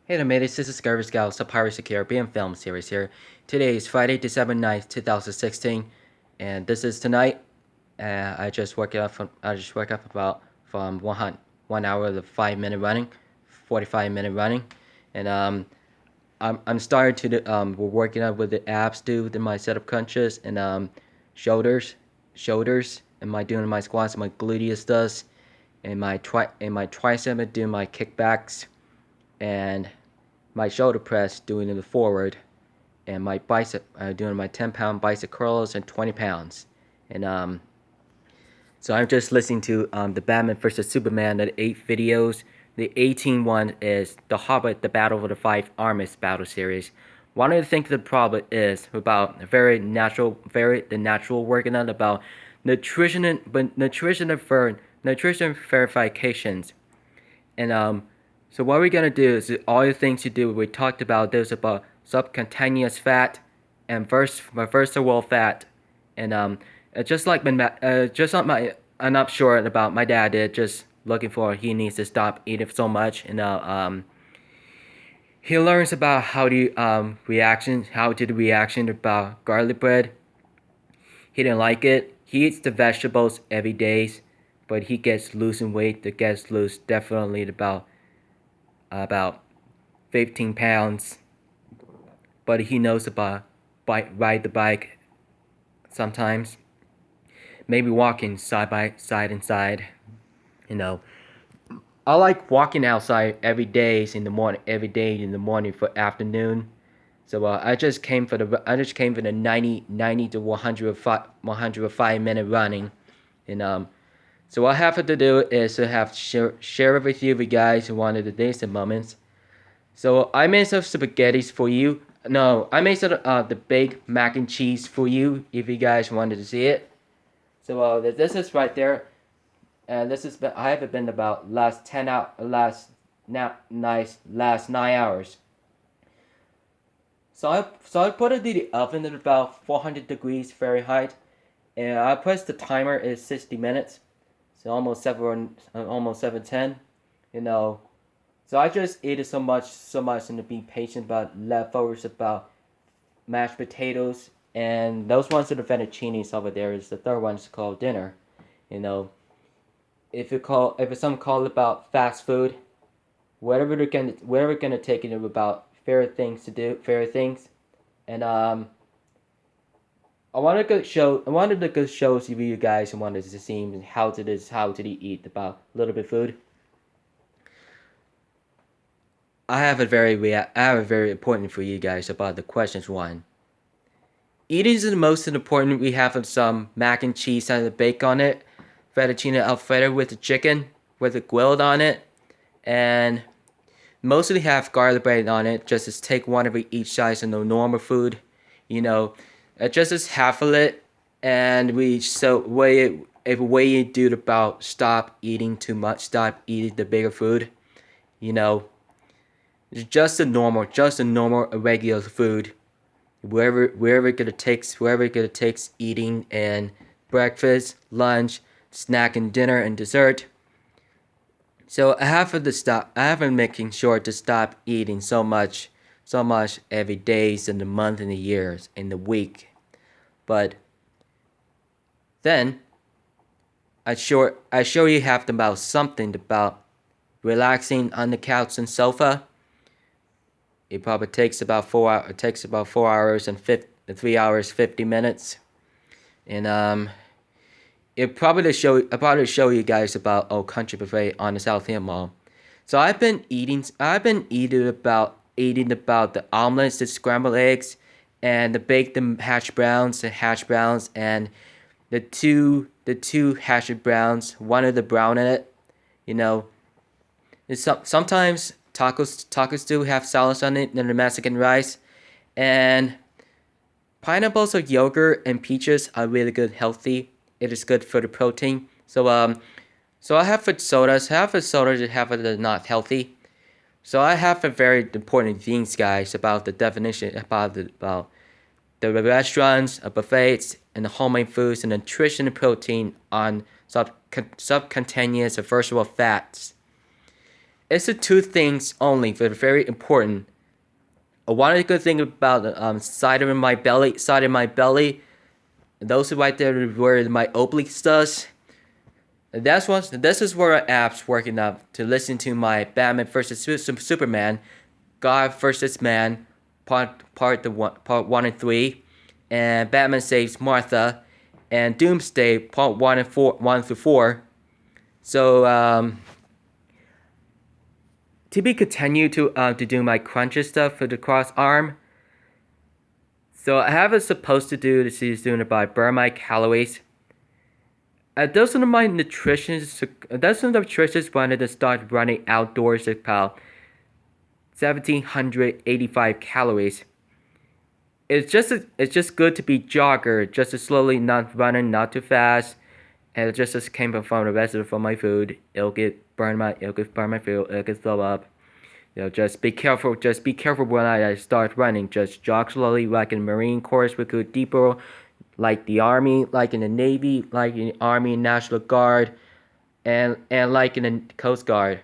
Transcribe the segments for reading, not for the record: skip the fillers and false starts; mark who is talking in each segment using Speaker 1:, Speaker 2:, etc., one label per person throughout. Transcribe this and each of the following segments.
Speaker 1: Hey there, mateys. This is Garbage Scouts, a Pirates of the Caribbean film series here. Today is Friday, December 9th, 2016, and this is tonight. I just woke up about from 1 hour to 5 minute running, 45-minute running, and I'm starting to we're working out with the abs too, in my setup crunches and shoulders, and my doing my squats, and my gluteus does, and my tricep, and doing my kickbacks, and my shoulder press doing the forward, and my bicep doing my 10-pound bicep curls and 20 pounds. And so I'm just listening to the Batman vs Superman, the 8 videos. The 18 one is the Hobbit, the Battle of the Five Armies battle series. One of the things the problem is about the natural working out about nutrition verifications. And so what we're gonna do is all the things you do. We talked about this about subcontaneous fat and visceral fat, and I'm not sure about my dad did. Just looking for he needs to stop eating so much, and he learns about how did the reaction about garlic bread. He didn't like it. He eats the vegetables every day, but he gets losing weight. That gets lose definitely about 15 pounds, but he knows about ride the bike sometimes, maybe walking side by side inside. You know, I like walking outside every day in the morning for afternoon. So I just came for the 90 to 105 minute running, and so what I have to do is to have share it with you guys who wanted the days and moments. So I made some spaghettis for you. No, I made some the baked mac and cheese for you if you guys wanted to see it. So this is right there, and I have it been about last 9 hours. So I put it in the oven at about 400 degrees Fahrenheit, and I pressed the timer is 60 minutes, so almost 7:10, you know. So I just ate it so much, and to be patient about leftovers, about mashed potatoes, and those ones are the fettuccinis over there. Is the third one is called dinner, you know. If some call it about fast food, whatever gonna take it about fair things, and I wanted to go show you guys who wanted to see how to eat about a little bit food. I have a very important for you guys about the questions one. Eating is the most important. We have some mac and cheese and the bacon on it, fettuccine alfredo with the chicken with the grilled on it, and mostly have garlic bread on it. Just as take one of each size of the normal food, you know, just as half of it, and we so way you do about stop eating too much, stop eating the bigger food, you know. Just a normal, regular food. Wherever it gonna takes eating and breakfast, lunch, snack, and dinner and dessert. So I have been making sure to stop eating so much every days in the month and the years in the week. But then I sure you have about something about relaxing on the couch and sofa. It probably takes about 4 hours. It takes about 4 hours and 3 hours 50 minutes, and I'll probably show you guys about Old Country Buffet on the South End Mall. So I've been eating about the omelets, the scrambled eggs, and the hash browns, and the two hash browns, one of the brown in it, you know. Sometimes tacos do have salads on it and the Mexican rice, and pineapples or yogurt and peaches are really good, healthy. It is good for the protein. So I have for sodas, half of sodas and half of the not healthy. So I have a very important things, guys, about the definition about the restaurants, buffets, and the homemade foods and nutrition and protein on subcontaneous and versatile fats. It's the two things only that are very important. One of the good things about the side of my belly, those right there where my obliques does. This is where apps working up to listen to my Batman versus Superman, God versus Man, part 1 and 3, and Batman Saves Martha, and Doomsday part 1 through 4. So to be continued to do my crunches stuff for the cross arm. So I have it supposed to do this is doing about burn my calories. Those are my nutritionists. Those are the nutritionists wanted to start running outdoors about 1,785 calories. It's just good to be jogger, just to slowly, not running, not too fast, and it just came from the rest of from my food. It'll get burn my food. It'll get throw up. Just be careful. Just be careful when I start running. Just jog slowly, like in the Marine Corps, we go deeper, like the Army, like in the Navy, like in the Army National Guard, and like in the Coast Guard.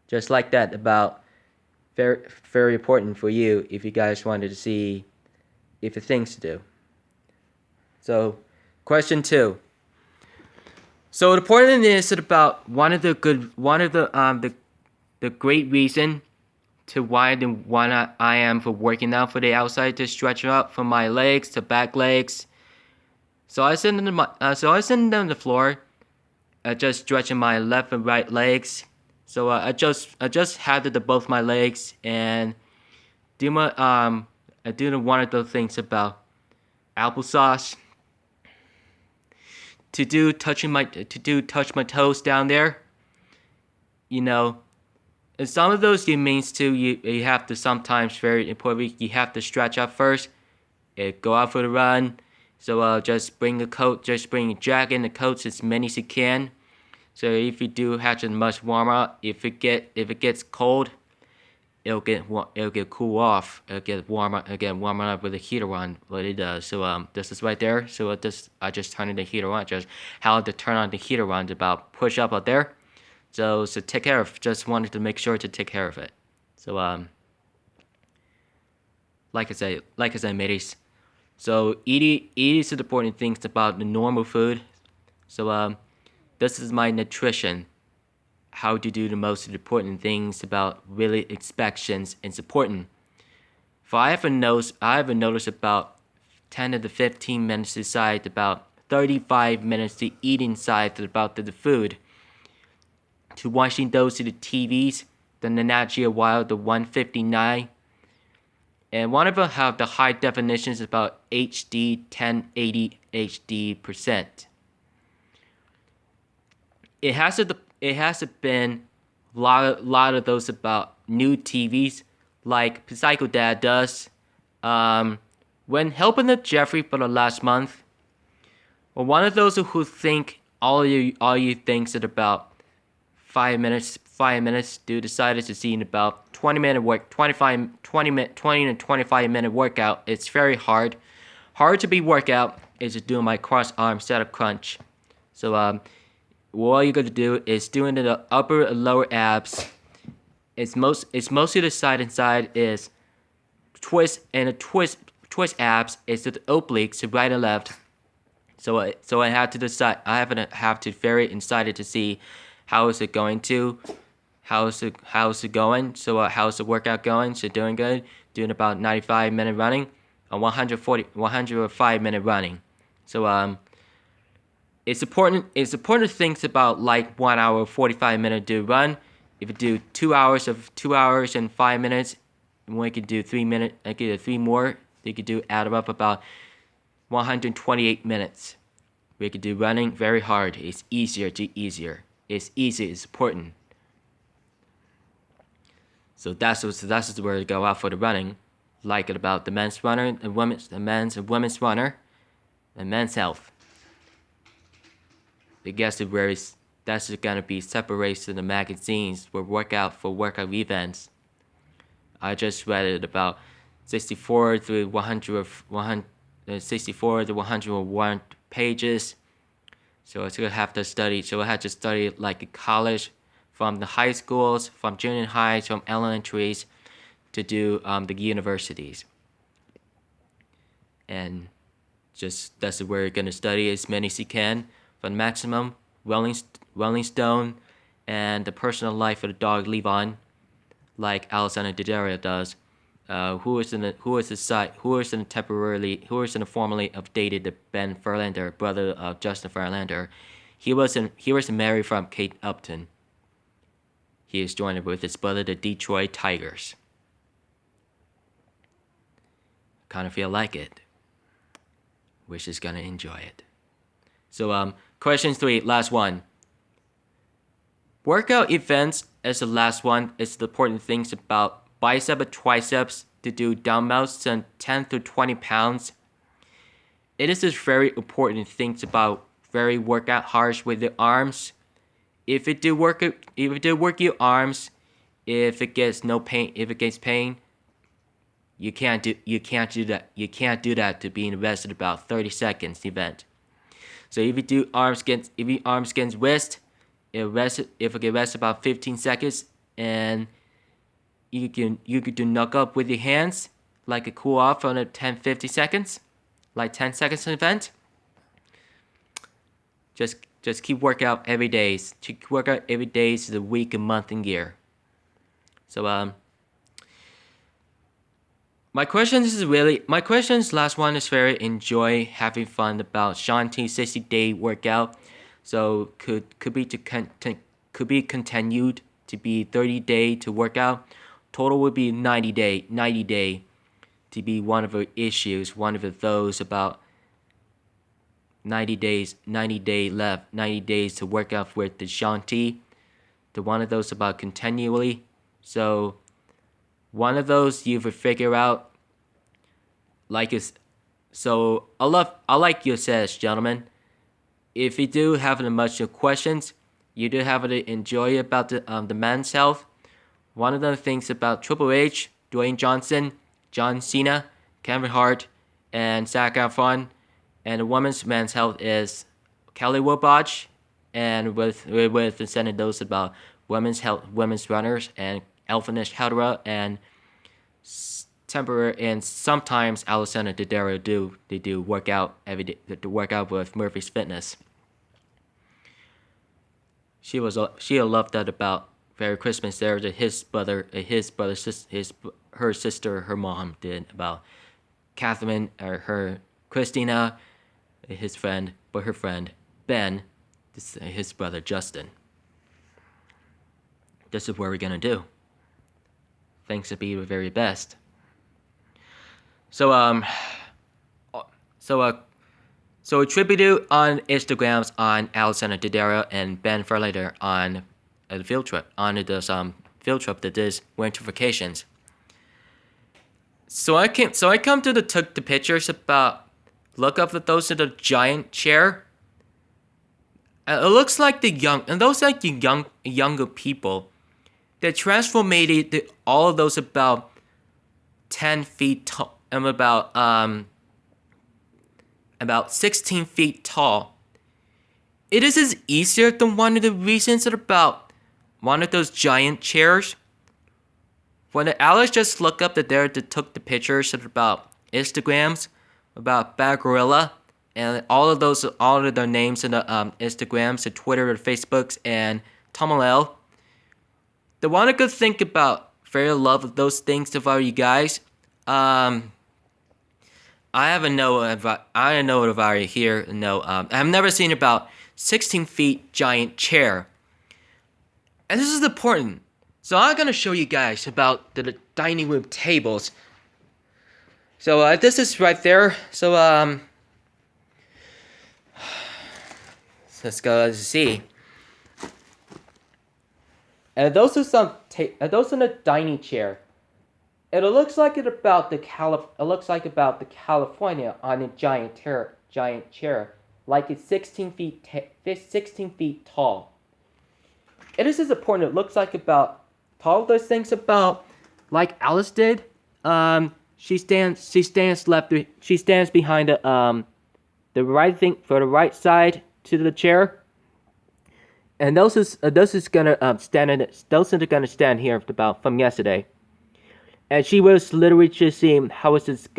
Speaker 1: Just like that. About very important for you if you guys wanted to see if the things to do. So, question 2. So the important is about one of the great reason to why I am for working out for the outside to stretch out from my legs to back legs. So I sit on the floor, just stretching my left and right legs. So I just had to both my legs and do my I do one of those things about applesauce. Touch my toes down there. And some of those means too. You have to sometimes very important. You have to stretch out first. Go out for the run. So just bring a coat. Just bring a jacket and the coats as many as you can. So if you do have to much warmer, if it gets cold, it'll get cool off. It'll get warmer up with the heater on. What it does. So this is right there. So I just turn the heater on. Just how to turn on the heater on. About push up out there. So take care of. Just wanted to make sure to take care of it. So like I said, mateys. So eating is the important things about the normal food. So this is my nutrition. How to do the most important things about really inspections is important. For I have noticed about 10 to 15 minutes inside, about 35 minutes to eat inside about the food. To watching those to the TVs, the Nat Geo Wild, the 159. And one of them have the high definitions about HD 1080 HD percent. It has been a lot of those about new TVs like Psycho Dad does. When helping the Jeffrey for the last month, or one of those who think all you thinks it about 5 minutes do decided to see in about 20 to 25 minute workout. It's very hard to be workout is doing my cross arm setup crunch. So all you're gonna do is doing the upper and lower abs. It's mostly the side and side is twist, and the twist abs is the obliques to right and left. So I had to decide. I have to very excited to see how is it going to, how's it going. So how's the workout going? So doing good. Doing about 95 minute running, 105 minute running. So it's important to think about like 1 hour 45 minute do run. If you do 2 hours and 5 minutes, we could do 3 minutes. I could do 3 more. You could do add up about 128 minutes. We could do running very hard. It's easier. It's easy. It's important. So that's where to go out for the running. Like it about the men's runner, the men's and women's runner, and men's health. I guess that's gonna be separated in the magazines for workout events. I just read it about 64 to 101 pages. So I still have to study. So I had to study like a college from the high schools, from junior highs, from elementaries, to do the universities. And just that's where you're going to study as many as you can for the maximum. Rolling Stone and the personal life of the dog Levon, like Alexandra Daddario does. Who is in the formerly updated the Ben Furlander, brother of Justin Furlander. He was married from Kate Upton. He is joined with his brother, the Detroit Tigers. Kind of feel like it. Wish is gonna enjoy it. So question 3, last one. Workout events is the last one. It's the important things about bicep and triceps to do dumbbells and 10 to 20 pounds. It is just very important things about very workout hard with the arms. If it do work your arms, if it gets pain, you can't do that. You can't do that to be invested about 30 seconds event. So if you do arms against wrist, if it can rest about 15 seconds, and you can do knuck up with your hands like a cool off on a 10-50 seconds, like 10 seconds event. Just keep workout every day. Keep workout every day to the week, and month, and year. So my questions last one is very enjoy having fun about Shanti's 60-day workout. So could be continued to be 30-day to work out. Total would be 90-day to be one of the issues, one of those about 90 days left, 90 days to work out with the Shanti. The one of those about continually. So one of those you would figure out so I like you says, gentlemen. If you do have much questions, you do have to enjoy about the men's health. One of the things about Triple H, Dwayne Johnson, John Cena, Kevin Hart, and Zac Efron, and the women's men's health is Kelly Wobach, and with sending those about women's health, women's runners, and Elfinish Hedera, and temporary, and sometimes Alexandra Daddario do workout every day to work out with Murphy's Fitness. She loved that about Merry Christmas there that her sister, her mom did about Catherine, or her Christina, his friend, but her friend Ben, his brother Justin. This is what we're gonna do. Thanks to be the very best. So a tribute on Instagrams on Alexandra Daddario and Ben Furlander on a field trip, on this field trip that is winter vacations. So I come to took the pictures about, look up at those in the giant chair. It looks like younger people. They transformed all of those about 10 feet tall, and about 16 feet tall. It is easier than one of the reasons about one of those giant chairs. When Alex just looked up that there that took the pictures about Instagrams, about Bad Gorilla, and all of their names in the Instagrams, the Twitter, the Facebooks, and Thumbnail. The one I could think about very love of those things about you guys. I don't know about you here. No, I've never seen about 16 feet giant chair. And this is important. So I'm gonna show you guys about the dining room tables. So this is right there. So let's go see. And those are those in a dining chair. And it looks like about the California on a giant chair, like it's 16 feet tall. It is important. It looks like about all those things about like Alice did. She stands behind the right thing for the right side to the chair. and those is gonna those are gonna stand here about from yesterday, and she was literally just seeing how is it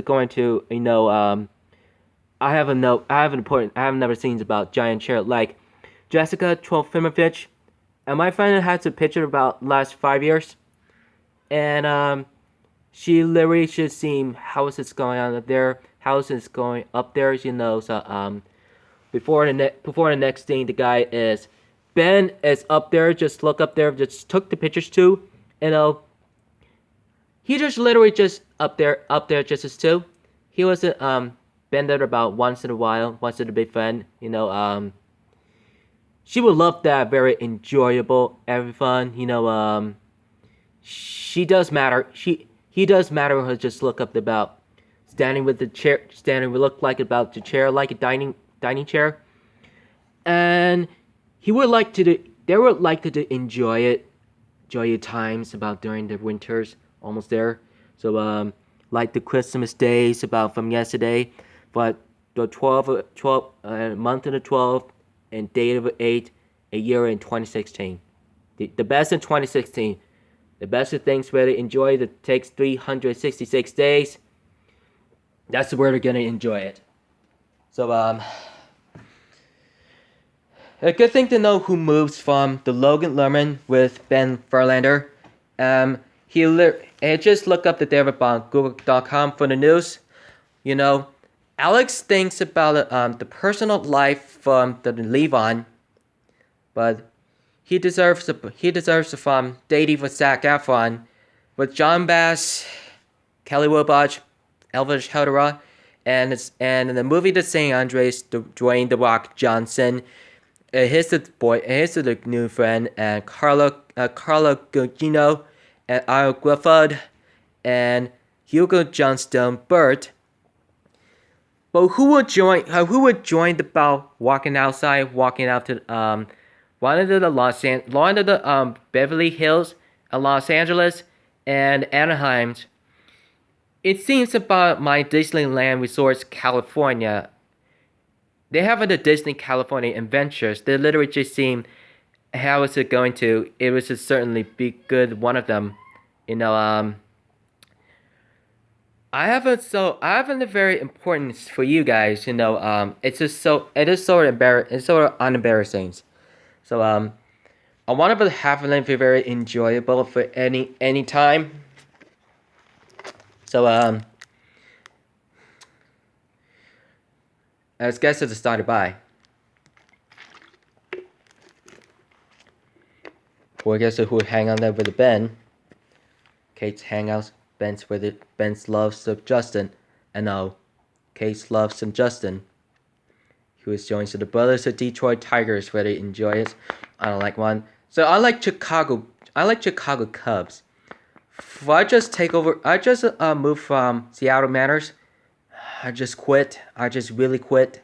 Speaker 1: going to I have never seen about giant chair like Jessica Trofimovich, and my friend has a picture about last 5 years, and she literally just seen how is this going on up there, how is this going up there, so before the next thing the guy is Ben is up there, just look up there, just took the pictures too, he just literally just up there just as too. He wasn't been there about once in a while, once in a big friend, she would love that, very enjoyable, every fun, she does matter. He does matter. Her just look up about standing with the chair, standing. We look like about the chair, like a dining chair, and he would like to. They would like to enjoy your times about during the winters, almost there. So like the Christmas days about from yesterday, but the 12 month of the 12th and date of 8, a year in 2016. The best in 2016. The best of things where they enjoy that takes 366 days. That's where they're gonna enjoy it. So a good thing to know who moves from the Logan Lerman with Ben Verlander. Just look up the David on Google.com for the news. Alex thinks about the personal life from the Levon, but he deserves the dating with Zac Efron, with John Bass, Kelly Wilbach, Elvis Hedera, and in the movie The St. Andres, Dwayne The Rock Johnson. Here's the new friend, and Carla Gugino, and Ira Griffith, and Hugo Johnstone Burt. But who would join the bout walking out to one of the Beverly Hills, Los Angeles, and Anaheim. It seems about my Disneyland Resorts, California. They have the Disney California Adventures. They literally just seem how is it going to. It was just certainly be good. One of them, I have a very important for you guys. It is sort of unembarrassing. So I want to have it be very enjoyable for any time. So as guests have started by. For guests who hang on there with Ben. Kate's hangouts. Ben's loves of Justin, and now Kate's loves of Justin. Who is joined to the Brothers of Detroit Tigers, where they enjoy it. I don't like one. So I like Chicago Cubs. I just moved from Seattle Mariners. I just quit. I just really quit.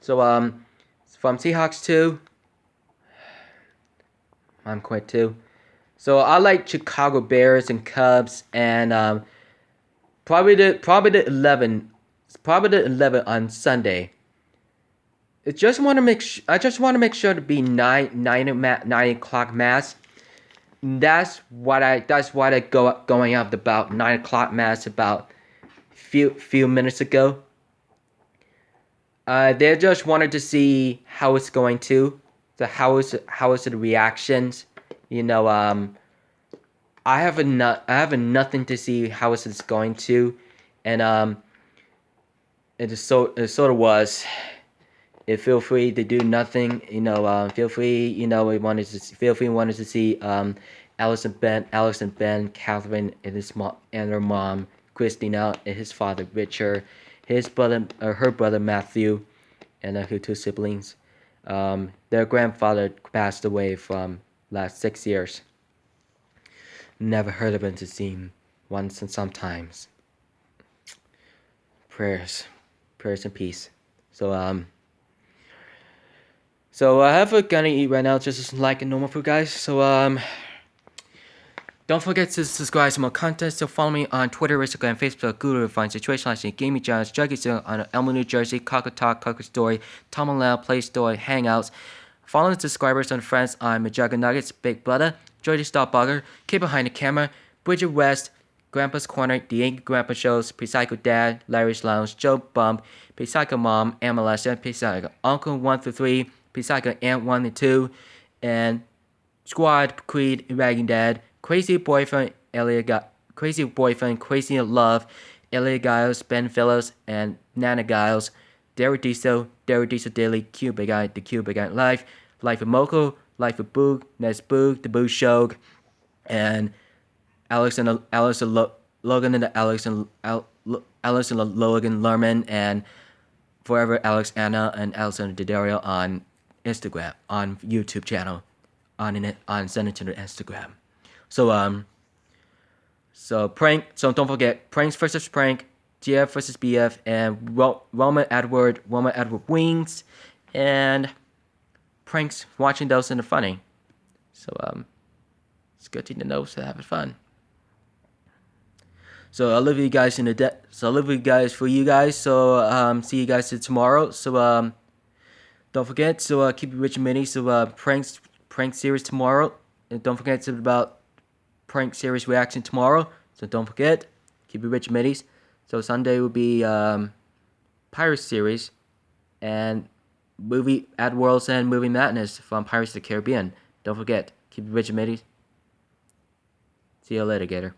Speaker 1: So from Seahawks too. I'm quit too. So I like Chicago Bears and Cubs, and probably the 11 on Sunday. I just want to make sure to be 9 o'clock mass. That's what I going up about 9 o'clock mass about few minutes ago. They just wanted to see how it's going to. So how is the reactions? I have nothing to see how is it's going to, and it sort of was. If feel free to do nothing, feel free, we wanted to see Alex and Ben, Catherine and her mom, Christina, and his father Richard, her brother Matthew, and her two siblings. Their grandfather passed away from last 6 years. Never heard of him to see him once and sometimes. Prayers and peace. So I have a gonna eat right now, just like a normal food, guys. So don't forget to subscribe to more content. So follow me on Twitter, Instagram, Facebook, Google, find situation like Gaming Giants, Juggy on Elmo, New Jersey, Cocker Talk, Cocker Story, Tom and Lau, Play Store, Hangouts, Follow the subscribers and friends on Majaga Nuggets, Big Brother, Joy the Starburger, Kid Behind the Camera, Bridget West, Grandpa's Corner, The Angry Grandpa Shows, Psycho Dad, Larry's Lounge, Joe Bump, Psycho Mom, and Melissa, Psycho Uncle 1 through 3, Psycho Aunt 1 and 2, and Squad, Creed, Ragging Dad, Crazy Boyfriend, Crazy in Love, Elliot Giles, Ben Phillips, and Nana Giles, Derek Diesel Daily, Cubic Guy, The Cubic Guy Life, Life of Moko, Life of Boog, Nes Boog, The Boo Show, and Logan and Logan Lerman, and Forever Alex Anna and Alexandra Daddario on Instagram, on YouTube channel, on send it to the Instagram. So don't forget pranks versus prank, GF versus BF, and Roman Edward wings, and pranks. Watching those and they're funny. So it's good to know to have fun. So I love you guys So I love you guys for you guys. So see you guys tomorrow. So don't forget. So keep it rich and mini. So prank series tomorrow, and don't forget it's about prank series reaction tomorrow. So don't forget. Keep it rich and minis. So Sunday will be Pirates series, and movie Ad Worlds and Movie Madness from Pirates of the Caribbean. Don't forget. Keep it rich and minis. See you later, Gator.